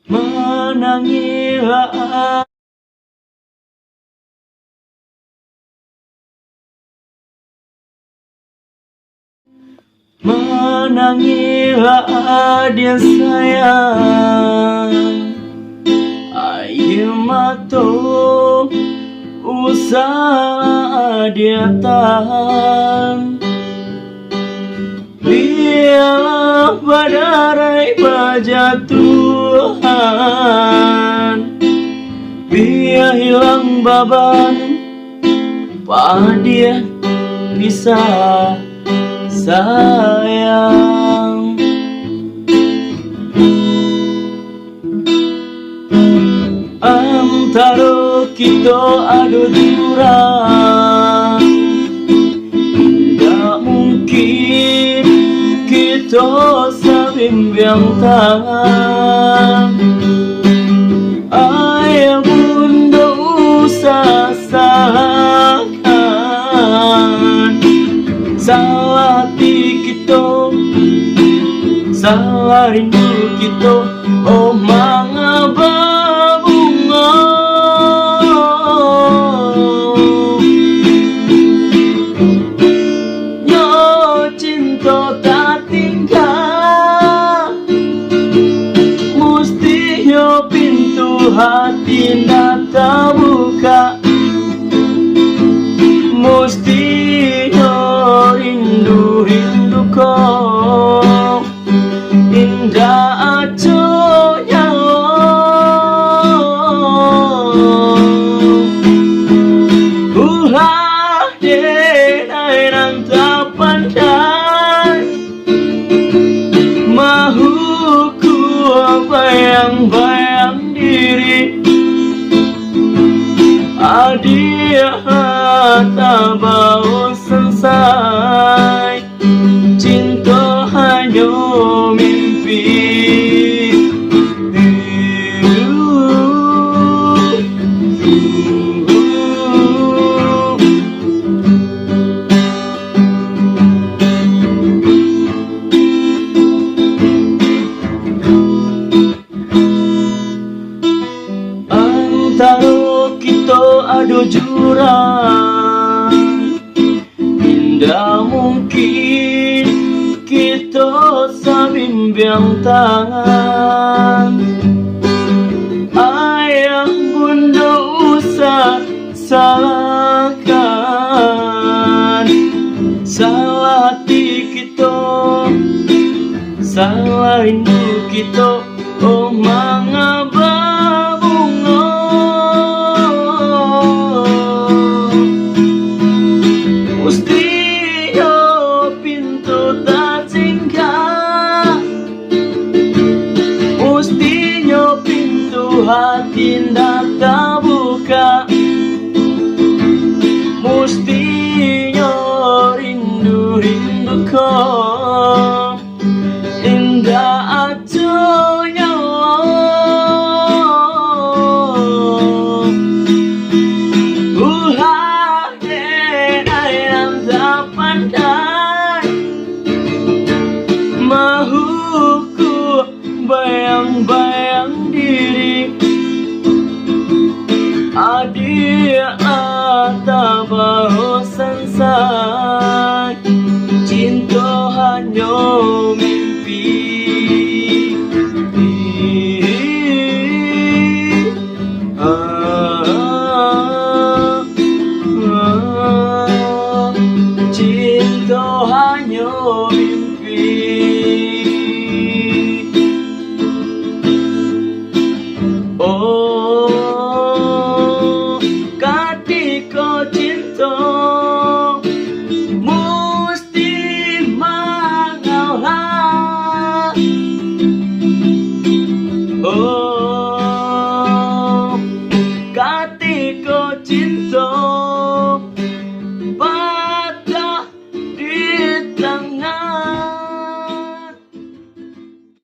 menangilah dia sayang air mata usah dia tahan biarlah badarai berjatuhan biar hilang beban dia bisa sayang antara kita ada jurang tak mungkin kita sebimbang tangan ayah bunda usah salahkan salah hati kita salah rindu kita oh mengapa bunga nyo cinta tak tinggal mesti nyo pintu hati nak terbuka mesti nyo rindu kau indah acunya ulah denai nan tak pandai mahu ku bayang-bayang diri dia tak mau selesai cinta hanya mimpi antara kita ada jurang tidak mungkin kita sebimbang tangan ayah bunda usah salahkan salah hati kita salah rindu kita oh mengapa hati nak terbuka mestinya rindu kau indah acunya ulah denai yang tak pandai mahu ku bayang-bayang diri dia tak mau selesai cinta hanya mimpi cinta hanya mimpi oh cinta